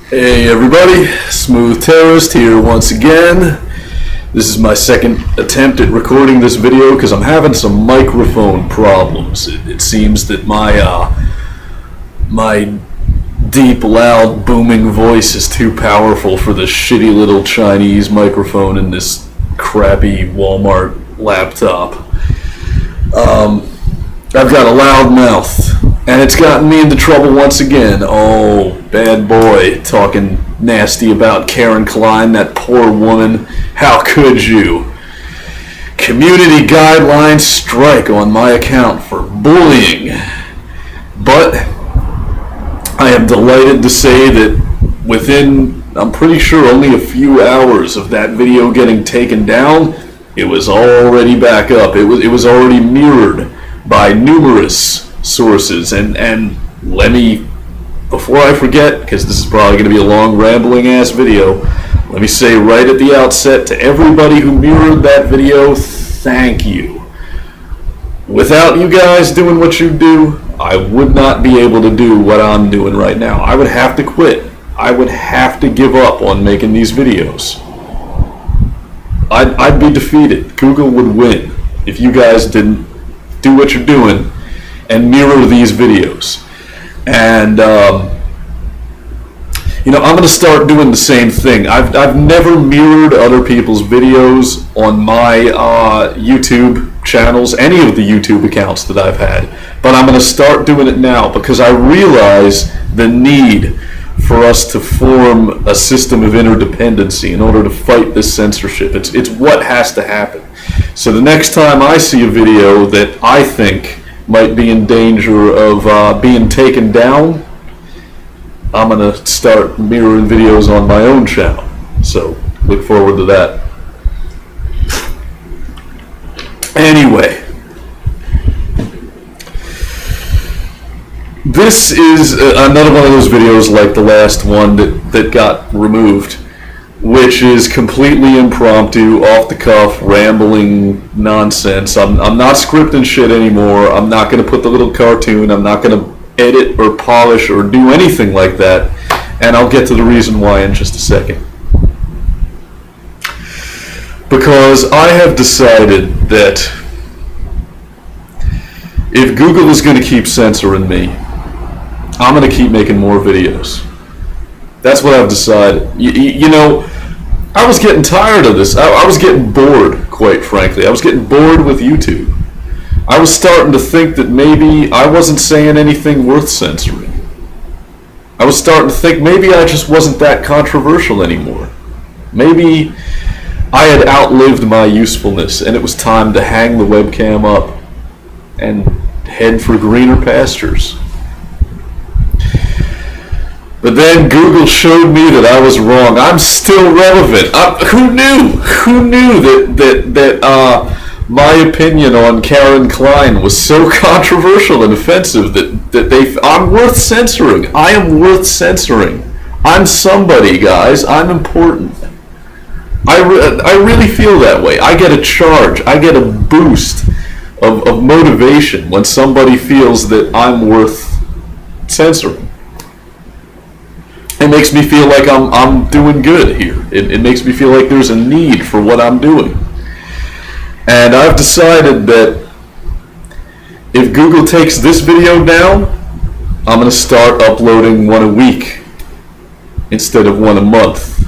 Hey everybody, Smooth Terrorist here once again. This is my second attempt at recording this video because I'm having some microphone problems. It seems that my deep, loud, booming voice is too powerful for this shitty little Chinese microphone in this crappy Walmart laptop. I've got a loud mouth, and it's gotten me into trouble once again. Oh, bad boy, talking nasty about Karen Klein, that poor woman. How could you? Community guidelines strike on my account for bullying. But I am delighted to say that within, I'm pretty sure, only a few hours of that video getting taken down, it was already back up. It was already mirrored by numerous sources, and let me, before I forget, because this is probably going to be a long rambling ass video, let me say right at the outset to everybody who mirrored that video, thank you. Without you guys doing what you do, I would not be able to do what I'm doing right now. I would have to quit. I would have to give up on making these videos. I'd be defeated. Google would win if you guys didn't do what you're doing and mirror these videos. And I'm going to start doing the same thing. I've never mirrored other people's videos on my YouTube channels, any of the YouTube accounts that I've had, but I'm going to start doing it now because I realize the need for us to form a system of interdependency in order to fight this censorship. It's what has to happen. So the next time I see a video that I think might be in danger of being taken down, I'm going to start mirroring videos on my own channel. So look forward to that. Anyway, this is another one of those videos like the last one that got removed, which is completely impromptu, off the cuff, rambling nonsense. I'm not scripting shit anymore. I'm not going to put the little cartoon. I'm not going to edit or polish or do anything like that. And I'll get to the reason why in just a second. Because I have decided that if Google is going to keep censoring me, I'm going to keep making more videos. That's what I've decided. You know, I was getting tired of this. I was getting bored, quite frankly. I was getting bored with YouTube. I was starting to think that maybe I wasn't saying anything worth censoring. I was starting to think maybe I just wasn't that controversial anymore. Maybe I had outlived my usefulness and it was time to hang the webcam up and head for greener pastures. But then Google showed me that I was wrong. I'm still relevant. Who knew? Who knew that my opinion on Karen Klein was so controversial and offensive that I'm worth censoring. I am worth censoring. I'm somebody, guys. I'm important. I really feel that way. I get a charge. I get a boost of motivation when somebody feels that I'm worth censoring. It makes me feel like I'm doing good here. It makes me feel like there's a need for what I'm doing. And I've decided that if Google takes this video down, I'm going to start uploading one a week instead of one a month.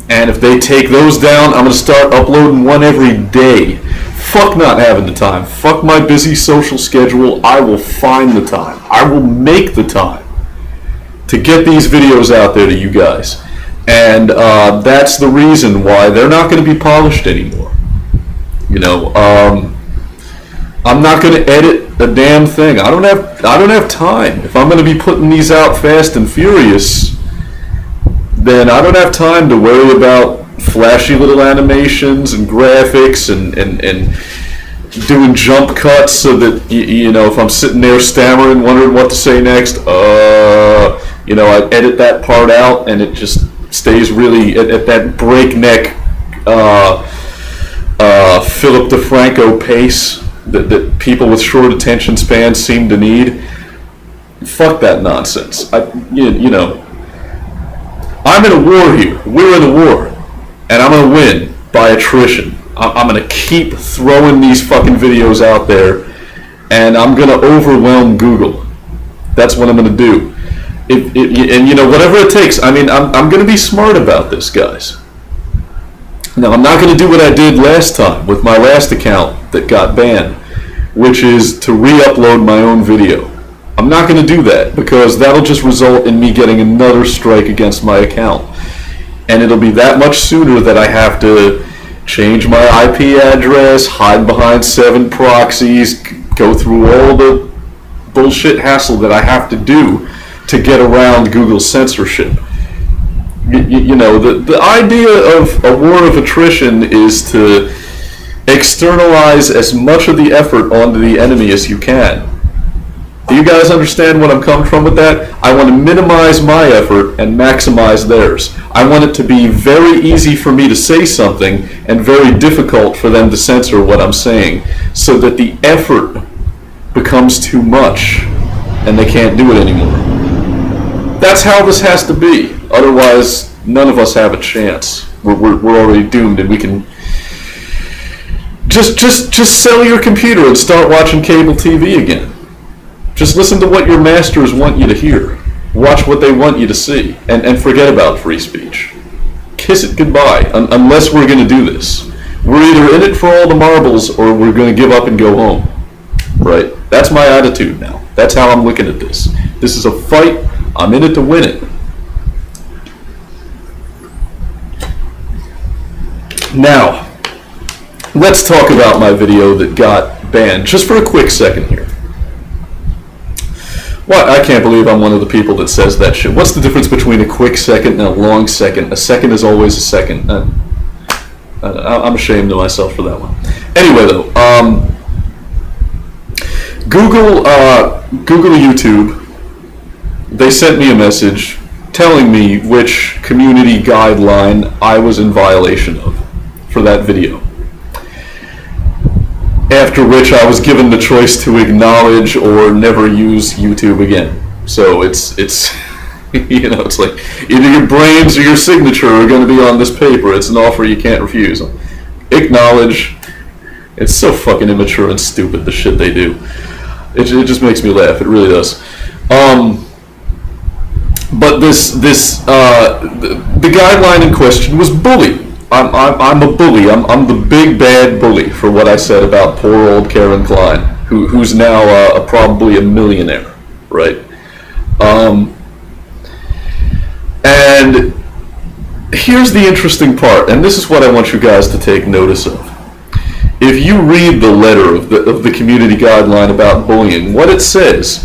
And if they take those down, I'm going to start uploading one every day. Fuck not having the time. Fuck my busy social schedule. I will find the time. I will make the time to get these videos out there to you guys. And that's the reason why they're not going to be polished anymore. You know, I'm not going to edit a damn thing. I don't have time. If I'm going to be putting these out fast and furious, then I don't have time to worry about flashy little animations and graphics and doing jump cuts so that, you know, if I'm sitting there stammering, wondering what to say next, you know, I edit that part out and it just stays really at that breakneck Philip DeFranco pace that people with short attention spans seem to need. Fuck that nonsense. You know, I'm in a war here. We're in a war. And I'm going to win by attrition. I'm going to keep throwing these fucking videos out there, and I'm going to overwhelm Google. That's what I'm going to do. And, you know, whatever it takes. I mean, I'm going to be smart about this, guys. Now, I'm not going to do what I did last time with my last account that got banned, which is to re-upload my own video. I'm not going to do that because that'll just result in me getting another strike against my account. And it'll be that much sooner that I have to change my IP address, hide behind 7 proxies, go through all the bullshit hassle that I have to do to get around Google's censorship. You know, the idea of a war of attrition is to externalize as much of the effort onto the enemy as you can. Do you guys understand what I'm coming from with that? I want to minimize my effort and maximize theirs. I want it to be very easy for me to say something and very difficult for them to censor what I'm saying, so that the effort becomes too much and they can't do it anymore. That's how this has to be. Otherwise, none of us have a chance. We're already doomed, and we can just sell your computer and start watching cable TV again. Just listen to what your masters want you to hear. Watch what they want you to see. And forget about free speech. Kiss it goodbye, unless we're going to do this. We're either in it for all the marbles or we're going to give up and go home. Right? That's my attitude now. That's how I'm looking at this. This is a fight. I'm in it to win it. Now, let's talk about my video that got banned, just for a quick second here. What? I can't believe I'm one of the people that says that shit. What's the difference between a quick second and a long second? A second is always a second. I'm ashamed of myself for that one. Anyway, though, Google YouTube, they sent me a message telling me which community guideline I was in violation of for that video. After which I was given the choice to acknowledge or never use YouTube again. So it's you know, it's like either your brains or your signature are going to be on this paper. It's an offer you can't refuse. Acknowledge. It's so fucking immature and stupid, the shit they do. It just makes me laugh. It really does. But the guideline in question was bully. I'm a bully. I'm the big bad bully for what I said about poor old Karen Klein, who's now probably a millionaire, right? And here's the interesting part, and this is what I want you guys to take notice of. If you read the letter of the community guideline about bullying, what it says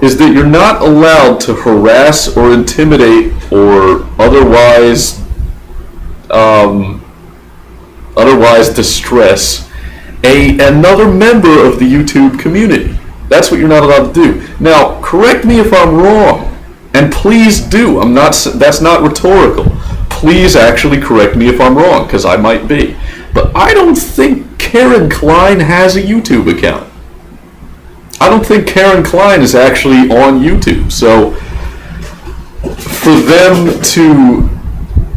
is that you're not allowed to harass or intimidate or otherwise distress another member of the YouTube community. That's what you're not allowed to do. Now, correct me if I'm wrong, and please do. That's not rhetorical. Please actually correct me if I'm wrong, because I might be. But I don't think Karen Klein has a YouTube account. I don't think Karen Klein is actually on YouTube. So for them to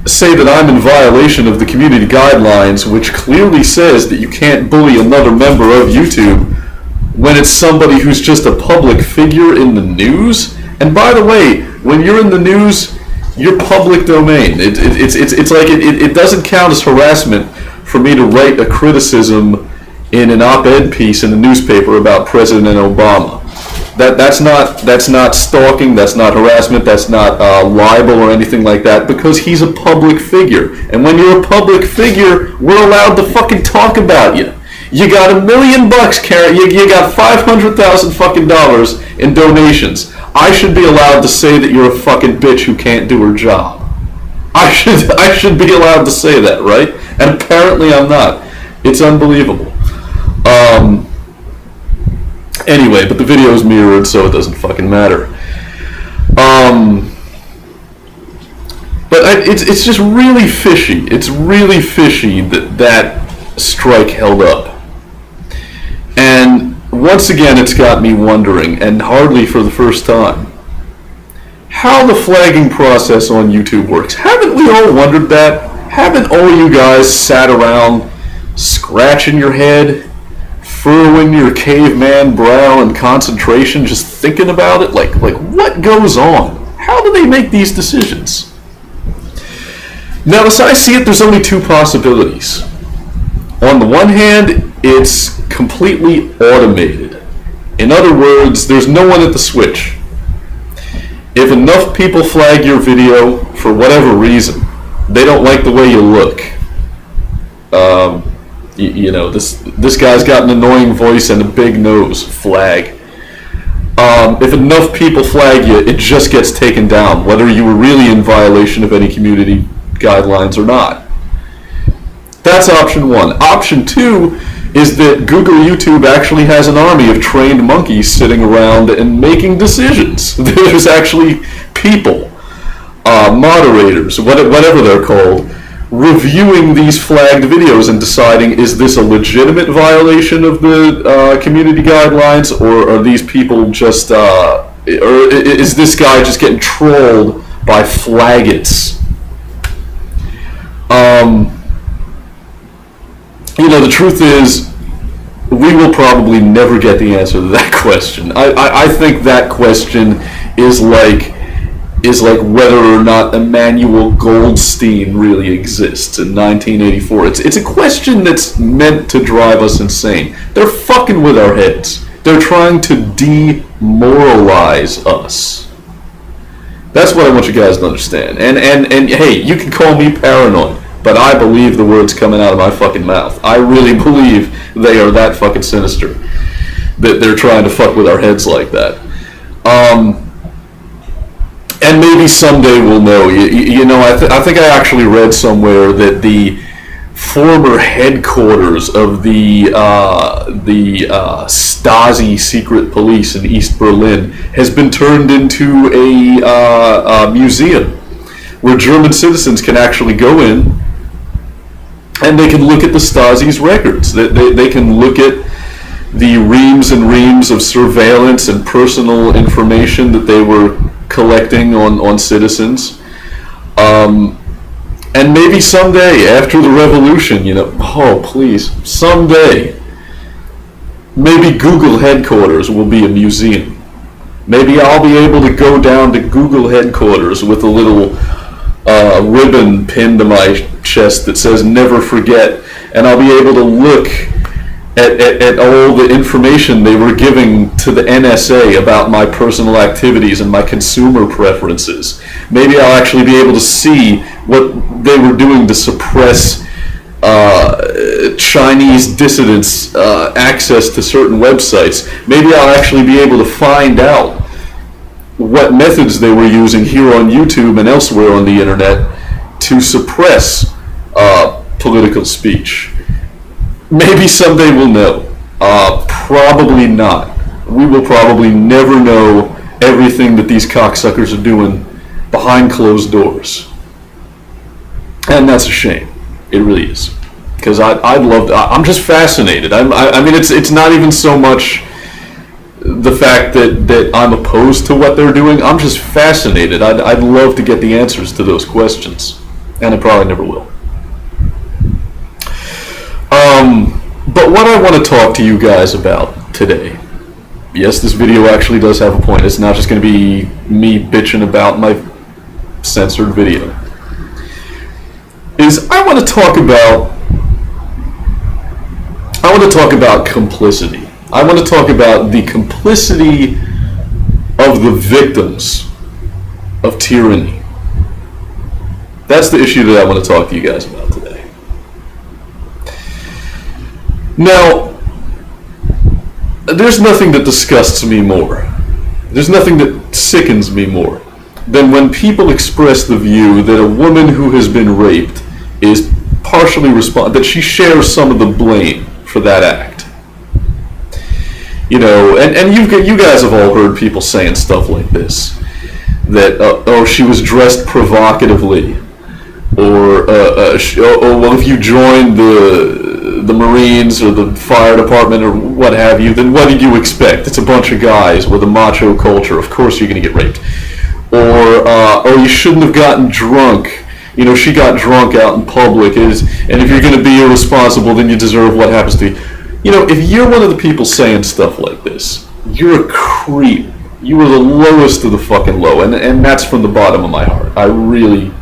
say that I'm in violation of the community guidelines, which clearly says that you can't bully another member of YouTube when it's somebody who's just a public figure in the news. And by the way, when you're in the news, you're public domain. It's like it doesn't count as harassment for me to write a criticism in an op-ed piece in the newspaper about President Obama. That's not stalking, that's not harassment, that's not libel or anything like that, because he's a public figure. And when you're a public figure, we're allowed to fucking talk about you. You got $1 million, Karen. You got $500,000 fucking dollars in donations. I should be allowed to say that you're a fucking bitch who can't do her job. I should be allowed to say that, right? And apparently I'm not. It's unbelievable. Anyway, but the video is mirrored, so it doesn't fucking matter. But it's just really fishy. It's really fishy that strike held up. And once again, it's got me wondering, and hardly for the first time, how the flagging process on YouTube works. Haven't we all wondered that? Haven't all you guys sat around scratching your head, furrowing your caveman brow in concentration, just thinking about it? Like what goes on? How do they make these decisions? Now, as I see it, there's only two possibilities. On the one hand, it's completely automated. In other words, there's no one at the switch. If enough people flag your video for whatever reason, they don't like the way you look. This guy's got an annoying voice and a big nose. Flag. If enough people flag you, it just gets taken down, whether you were really in violation of any community guidelines or not. That's option one. Option two is that Google YouTube actually has an army of trained monkeys sitting around and making decisions. There's actually people, moderators, whatever they're called, reviewing these flagged videos and deciding, is this a legitimate violation of the community guidelines, or are these people just, or is this guy just getting trolled by flaggots? The truth is, we will probably never get the answer to that question. I think that question is like whether or not Emmanuel Goldstein really exists in 1984. It's a question that's meant to drive us insane. They're fucking with our heads. They're trying to demoralize us. That's what I want you guys to understand. And hey, you can call me paranoid, but I believe the words coming out of my fucking mouth. I really believe they are that fucking sinister, that they're trying to fuck with our heads like that. And maybe someday we'll know. I think I actually read somewhere that the former headquarters of the Stasi secret police in East Berlin has been turned into a museum where German citizens can actually go in and they can look at the Stasi's records. They can look at the reams and reams of surveillance and personal information that they were collecting on citizens. And maybe someday, after the revolution, someday, maybe Google headquarters will be a museum. Maybe I'll be able to go down to Google headquarters with a little ribbon pinned to my chest that says "Never Forget," and I'll be able to look at all the information they were giving to the NSA about my personal activities and my consumer preferences. Maybe I'll actually be able to see what they were doing to suppress Chinese dissidents' access to certain websites. Maybe I'll actually be able to find out what methods they were using here on YouTube and elsewhere on the internet to suppress political speech. Maybe someday we'll know. Probably not. We will probably never know everything that these cocksuckers are doing behind closed doors. And that's a shame. It really is. Because I'd love to, I'm just fascinated. I mean, it's not even so much the fact that I'm opposed to what they're doing. I'm just fascinated. I'd love to get the answers to those questions. And I probably never will. But what I want to talk to you guys about today, yes, this video actually does have a point. It's not just going to be me bitching about my censored video. I want to talk about complicity. I want to talk about the complicity of the victims of tyranny. That's the issue that I want to talk to you guys about today. Now, there's nothing that disgusts me more. There's nothing that sickens me more than when people express the view that a woman who has been raped is partially that she shares some of the blame for that act. And you guys have all heard people saying stuff like this, that she was dressed provocatively, or well, if you joined the Marines or the fire department or what have you, then what did you expect? It's a bunch of guys with a macho culture. Of course you're going to get raped. or oh, you shouldn't have gotten drunk. You know, she got drunk out in public, and if you're going to be irresponsible, then you deserve what happens to you. You know, if you're one of the people saying stuff like this, you're a creep. You are the lowest of the fucking low, and that's from the bottom of my heart. I really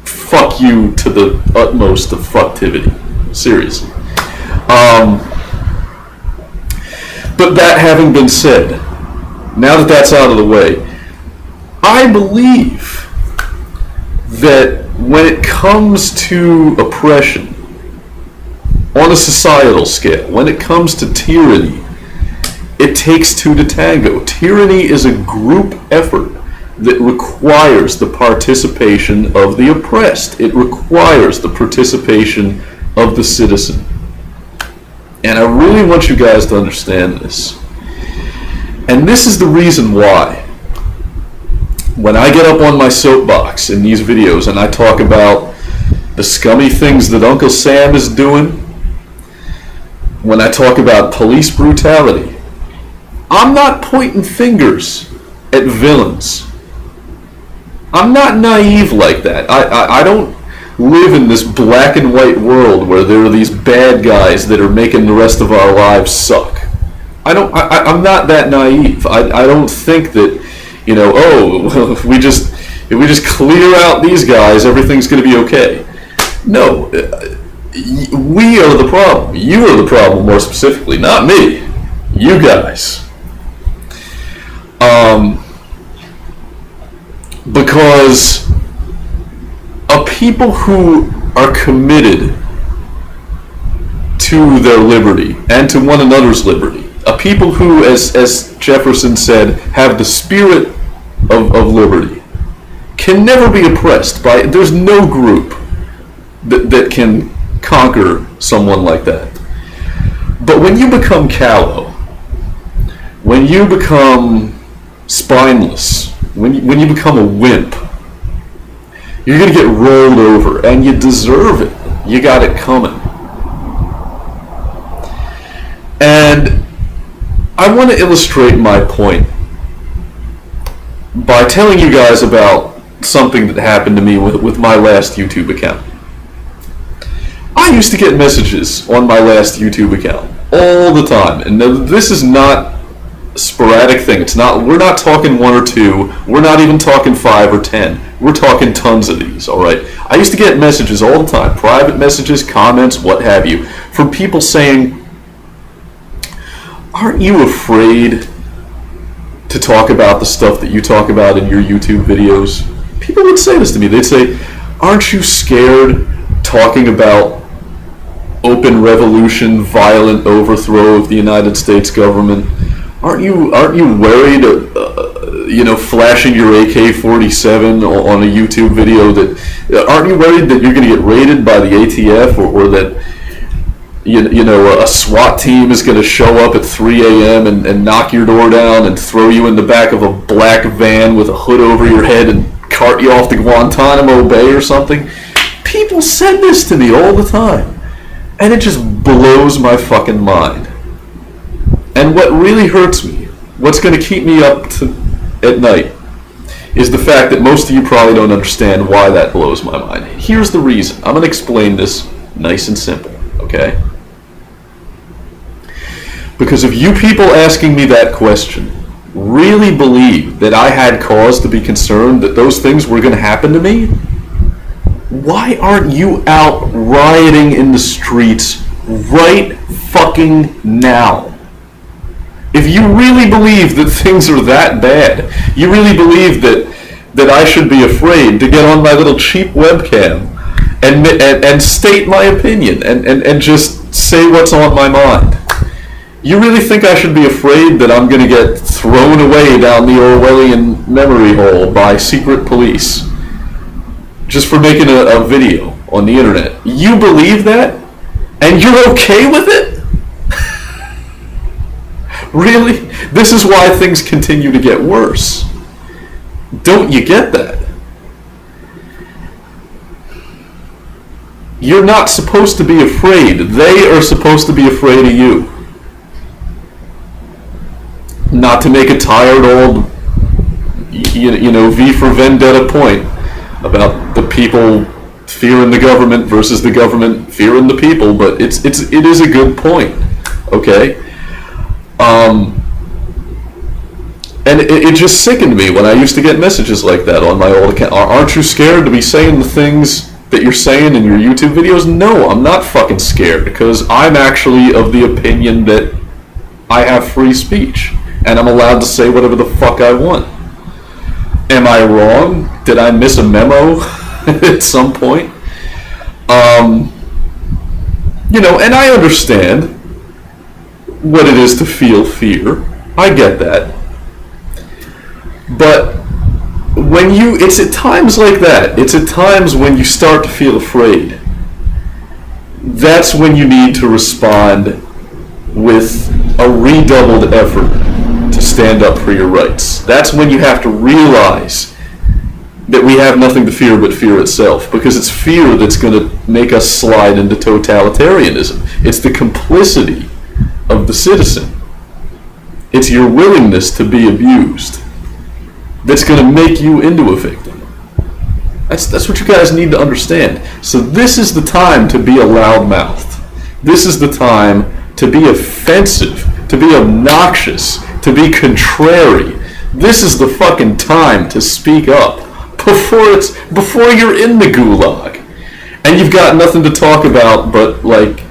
fuck you to the utmost of fucktivity. Seriously. But that having been said, now that that's out of the way, I believe that when it comes to oppression on a societal scale, when it comes to tyranny, it takes two to tango. Tyranny is a group effort that requires the participation of the oppressed. It requires the participation of the citizen. And I really want you guys to understand this. And this is the reason why, when I get up on my soapbox in these videos and I talk about the scummy things that Uncle Sam is doing, when I talk about police brutality, I'm not pointing fingers at villains. I'm not naive like that. I don't live in this black and white world where there are these bad guys that are making the rest of our lives suck. I'm not that naive. I don't think that, you know, oh, if we just clear out these guys, everything's going to be okay. No, we are the problem. You are the problem, more specifically, not me. You guys. Because a people who are committed to their liberty and to one another's liberty, a people who, as Jefferson said, have the spirit of liberty, can never be oppressed by. There's no group that can conquer someone like that. But when you become callow, when you become spineless, when you become a wimp, you're going to get rolled over, and you deserve it. You got it coming. And I want to illustrate my point by telling you guys about something that happened to me with my last YouTube account. I used to get messages on my last YouTube account all the time, and this is not a sporadic thing. We're not talking one or two. We're not even talking 5 or 10. We're talking tons of these, all right? I used to get messages all the time, private messages, comments, what have you, from people saying, aren't you afraid to talk about the stuff that you talk about in your YouTube videos? People would say this to me. They'd say, aren't you scared talking about open revolution, violent overthrow of the United States government? Aren't you worried, flashing your AK-47 on a YouTube video? Aren't you worried that you're going to get raided by the ATF, or that a SWAT team is going to show up at 3 a.m. and knock your door down and throw you in the back of a black van with a hood over your head and cart you off to Guantanamo Bay or something? People said this to me all the time, and it just blows my fucking mind. And what really hurts me, what's going to keep me up at night, is the fact that most of you probably don't understand why that blows my mind. Here's the reason. I'm going to explain this nice and simple, okay? Because if you people asking me that question really believe that I had cause to be concerned that those things were going to happen to me, why aren't you out rioting in the streets right fucking now? If you really believe that things are that bad, you really believe that I should be afraid to get on my little cheap webcam and state my opinion and just say what's on my mind, you really think I should be afraid that I'm going to get thrown away down the Orwellian memory hole by secret police just for making a video on the internet? You believe that? And you're okay with it? Really? This is why things continue to get worse. Don't you get that? You're not supposed to be afraid. They are supposed to be afraid of you. Not to make a tired old V for Vendetta point about the people fearing the government versus the government fearing the people, but it is a good point, okay? And it just sickened me when I used to get messages like that on my old account. Aren't you scared to be saying the things that you're saying in your YouTube videos? No, I'm not fucking scared, because I'm actually of the opinion that I have free speech and I'm allowed to say whatever the fuck I want. Am I wrong? Did I miss a memo at some point? And I understand what it is to feel fear. I get that. But it's at times like that, it's at times when you start to feel afraid, that's when you need to respond with a redoubled effort to stand up for your rights. That's when you have to realize that we have nothing to fear but fear itself, because it's fear that's going to make us slide into totalitarianism. It's the complicity of the citizen. It's your willingness to be abused that's going to make you into a victim. That's what you guys need to understand. So this is the time to be a loudmouthed. This is the time to be offensive, to be obnoxious, to be contrary. This is the fucking time to speak up before you're in the gulag and you've got nothing to talk about but, like,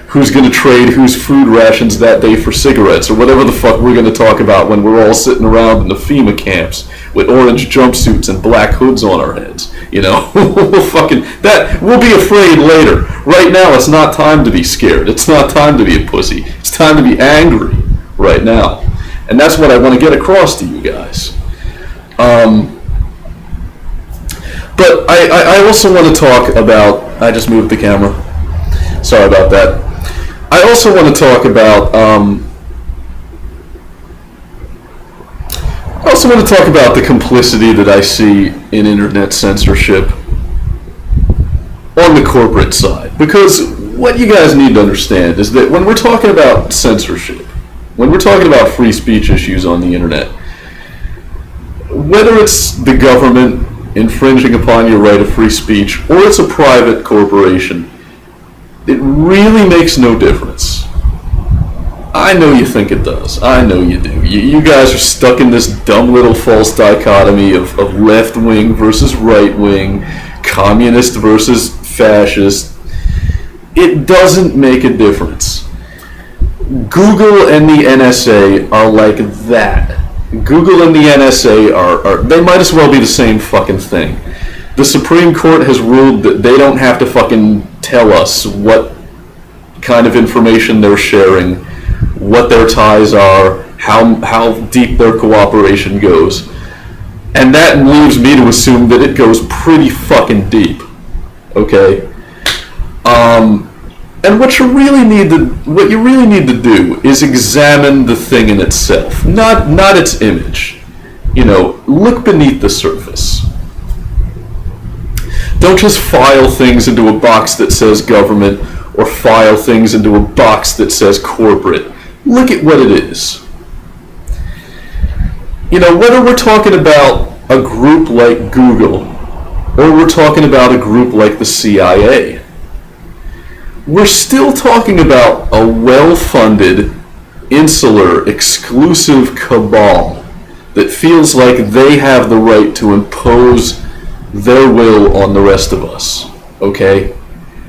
who's going to trade whose food rations that day for cigarettes, or whatever the fuck we're going to talk about when we're all sitting around in the FEMA camps with orange jumpsuits and black hoods on our heads. We'll be afraid later. Right now, it's not time to be scared. It's not time to be a pussy. It's time to be angry right now. And that's what I want to get across to you guys. But I also want to talk about, I just moved the camera. Sorry about that. I also want to talk about the complicity that I see in internet censorship on the corporate side. Because what you guys need to understand is that when we're talking about censorship, when we're talking about free speech issues on the internet, whether it's the government infringing upon your right of free speech or it's a private corporation, it really makes no difference. I know you think it does. I know you do. You guys are stuck in this dumb little false dichotomy of left-wing versus right-wing, communist versus fascist. It doesn't make a difference. Google and the NSA are like that. Google and the NSA are they might as well be the same fucking thing. The Supreme Court has ruled that they don't have to fucking tell us what kind of information they're sharing, what their ties are, how deep their cooperation goes. And that leaves me to assume that it goes pretty fucking deep. Okay? And what you really need to do is examine the thing in itself, not its image. Look beneath the surface. Don't just file things into a box that says government or file things into a box that says corporate. Look at what it is. Whether we're talking about a group like Google or we're talking about a group like the CIA, we're still talking about a well-funded, insular, exclusive cabal that feels like they have the right to impose their will on the rest of us, okay?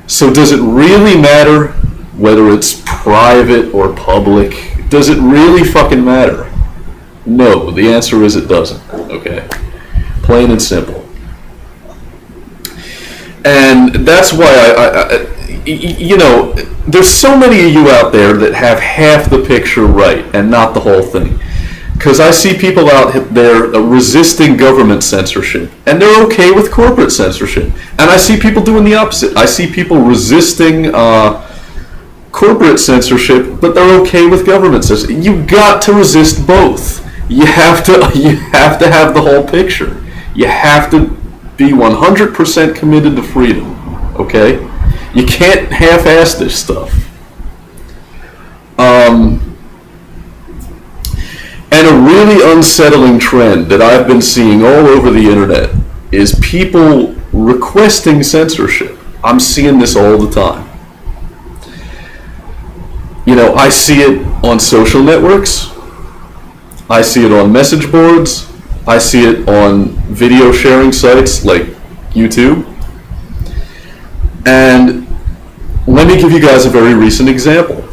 So does it really matter whether it's private or public? Does it really fucking matter? No, the answer is it doesn't, okay? Plain and simple. And that's why there's so many of you out there that have half the picture right and not the whole thing. Because I see people out there resisting government censorship, and they're okay with corporate censorship. And I see people doing the opposite. I see people resisting corporate censorship, but they're okay with government censorship. You've got to resist both. You have to have the whole picture. You have to be 100% committed to freedom. Okay? You can't half-ass this And a really unsettling trend that I've been seeing all over the internet is people requesting censorship. I'm seeing this all the time. You know, I see it on social networks. I see it on message boards. I see it on video sharing sites like YouTube. And let me give you guys a very recent example.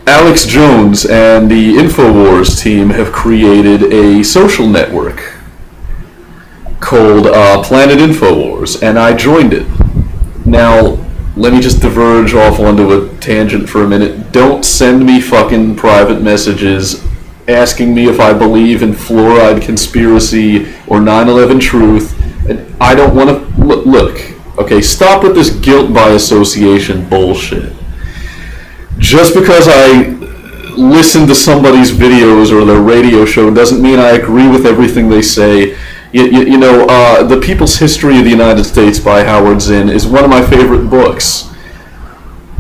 Alex Jones and the InfoWars team have created a social network called Planet InfoWars, and I joined it. Now, let me just diverge off onto a tangent for a minute. Don't send me fucking private messages asking me if I believe in fluoride conspiracy or 9/11 truth. I don't want to... Look, okay, stop with this guilt by association bullshit. Just because I listen to somebody's videos or their radio show doesn't mean I agree with everything they say. You know, The People's History of the United States by Howard Zinn is one of my favorite books.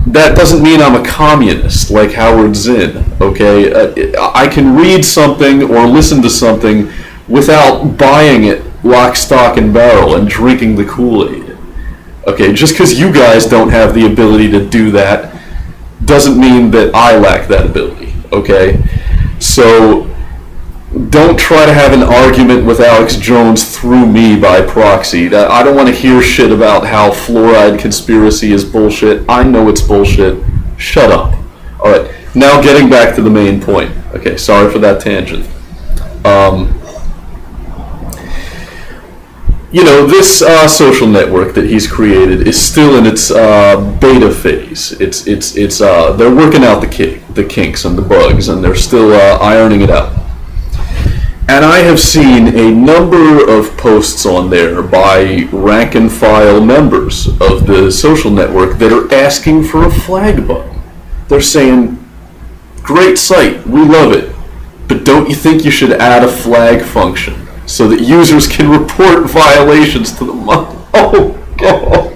That doesn't mean I'm a communist like Howard Zinn, okay? I can read something or listen to something without buying it lock, stock, and barrel and drinking the Kool-Aid. Okay, just because you guys don't have the ability to do that doesn't mean that I lack that ability, okay? So don't try to have an argument with Alex Jones through me by proxy. I don't want to hear shit about how fluoride conspiracy is bullshit. I know it's bullshit. Shut up. Alright, now getting back to the main point. Okay, sorry for that tangent. You know, this social network that he's created is still in its beta phase. They're working out the kinks and the bugs, and they're still ironing it out. And I have seen a number of posts on there by rank and file members of the social network that are asking for a flag button. They're saying, great site, we love it, but don't you think you should add a flag function so that users can report violations to the Oh, God.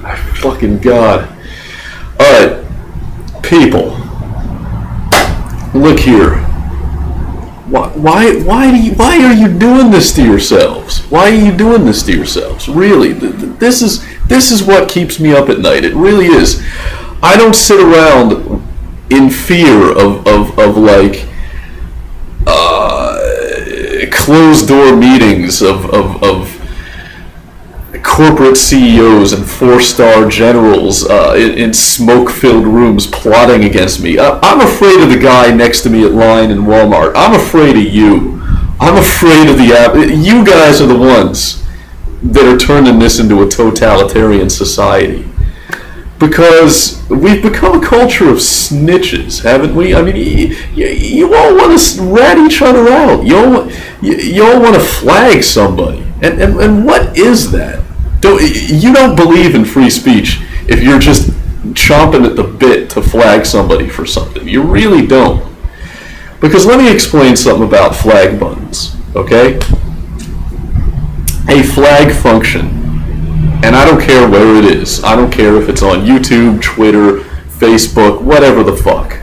My fucking God. Alright, people. Look here. Why are you doing this to yourselves? Why are you doing this to yourselves? Really, this is what keeps me up at night. It really is. I don't sit around in fear of like closed door meetings of corporate CEOs and 4-star generals in smoke-filled rooms plotting against me. I'm afraid of the guy next to me at line in Walmart. I'm afraid of you. I'm afraid of the app. You guys are the ones that are turning this into a totalitarian society. Because we've become a culture of snitches, haven't we? I mean, you all want to rat each other out. You all want to flag somebody. And what is that? You don't believe in free speech if you're just chomping at the bit to flag somebody for something. You really don't. Because let me explain something about flag buttons, okay? A flag function, and I don't care where it is. I don't care if it's on YouTube, Twitter, Facebook, whatever the fuck.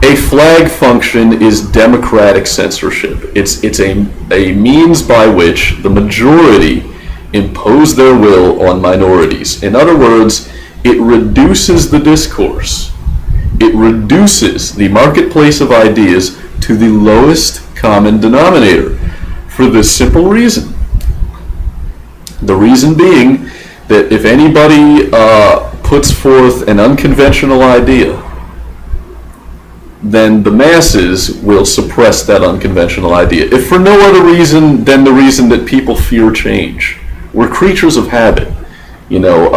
A flag function is democratic censorship. It's a means by which the majority impose their will on minorities. In other words, it reduces the discourse. It reduces the marketplace of ideas to the lowest common denominator for this simple reason. The reason being that if anybody puts forth an unconventional idea, then the masses will suppress that unconventional idea. If for no other reason than the reason that people fear change. We're creatures of habit. You know,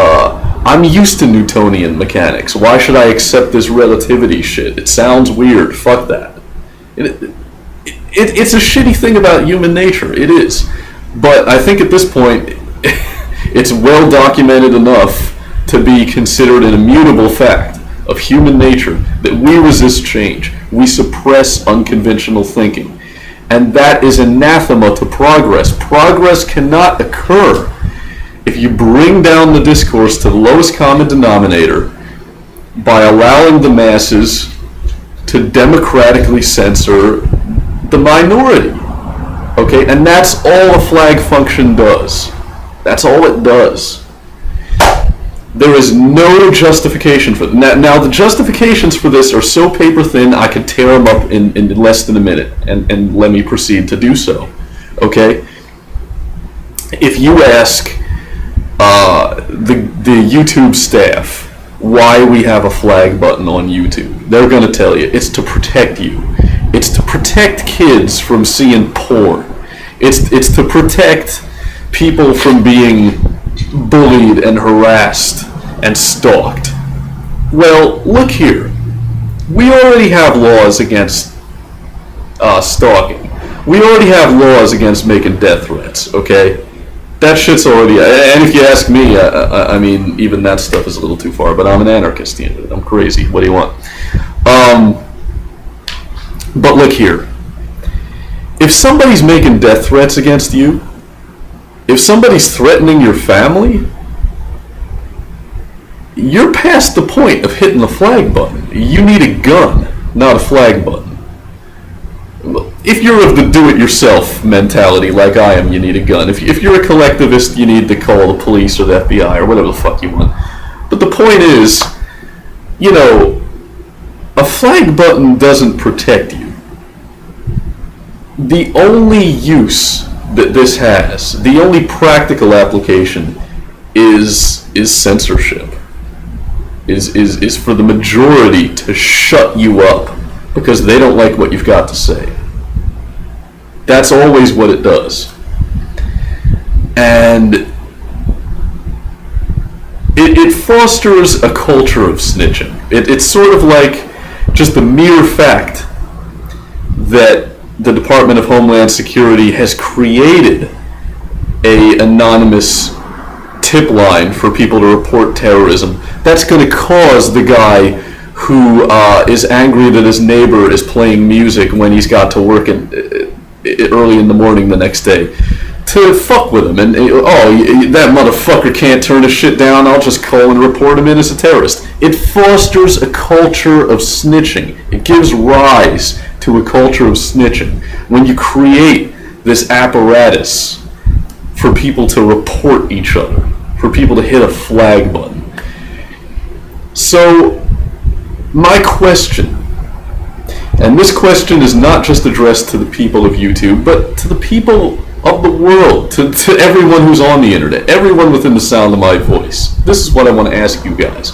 I'm used to Newtonian mechanics. Why should I accept this relativity shit? It sounds weird. Fuck that. It's a shitty thing about human nature. It is. But I think at this point, it's well documented enough to be considered an immutable fact of human nature that we resist change. We suppress unconventional thinking. And that is anathema to progress. Progress cannot occur if you bring down the discourse to the lowest common denominator by allowing the masses to democratically censor the minority. Okay, and that's all a flag function does. That's all it does. There is no justification for now the justifications for this are so paper thin I could tear them up in less than a minute, and let me proceed to do so. Okay? If you ask the YouTube staff why we have a flag button on YouTube, they're going to tell you it's to protect you. It's to protect kids from seeing porn. It's to protect people from being bullied and harassed and stalked. Well, look here. We already have laws against stalking. We already have laws against making death threats, okay? That shit's already... And if you ask me, I mean, even that stuff is a little too far, but I'm an anarchist. I'm crazy. What do you want? But look here. If somebody's making death threats against you, if somebody's threatening your family, you're past the point of hitting the flag button. You need a gun, not a flag button. If you're of the do-it-yourself mentality like I am, you need a gun. If you're a collectivist, you need to call the police or the FBI or whatever the fuck you want. But the point is, you know, a flag button doesn't protect you. The only use that this has, the only practical application is censorship. Is for the majority to shut you up because they don't like what you've got to say. That's always what it does. And it fosters a culture of snitching. It's sort of like just the mere fact that the Department of Homeland Security has created an anonymous tip line for people to report terrorism. That's going to cause the guy who is angry that his neighbor is playing music when he's got to work early in the morning the next day to fuck with him. And, oh, that motherfucker can't turn his shit down, I'll just call and report him in as a terrorist. It fosters a culture of snitching. It gives rise to a culture of snitching when you create this apparatus for people to report each other, for people to hit a flag button. So, my question, and this question is not just addressed to the people of YouTube, but to the people of the world, to everyone who's on the internet, everyone within the sound of my voice. This is what I want to ask you guys.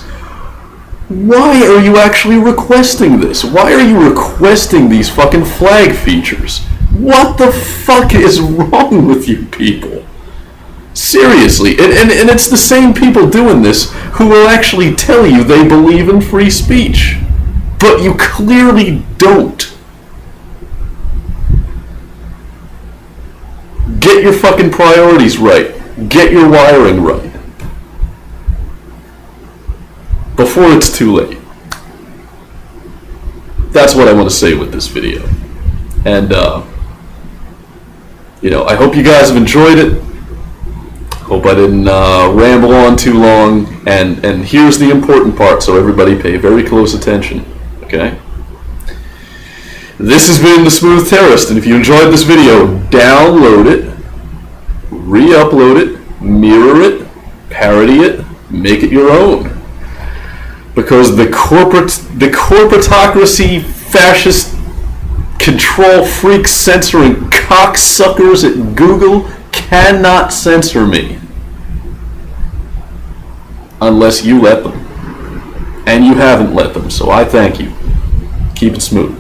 Why are you actually requesting this? Why are you requesting these fucking flag features? What the fuck is wrong with you people? Seriously, and it's the same people doing this who will actually tell you they believe in free speech. But you clearly don't. Get your fucking priorities right. Get your wiring right. Before it's too late. That's what I want to say with this video. And, you know, I hope you guys have enjoyed it. Hope I didn't ramble on too long. And here's the important part, so everybody pay very close attention. Okay? This has been The Smooth Terrorist, and if you enjoyed this video, download it, re-upload it, mirror it, parody it, make it your own. Because the corporatocracy, fascist, control freak censoring cocksuckers at Google cannot censor me. Unless you let them. And you haven't let them, so I thank you. Keep it smooth.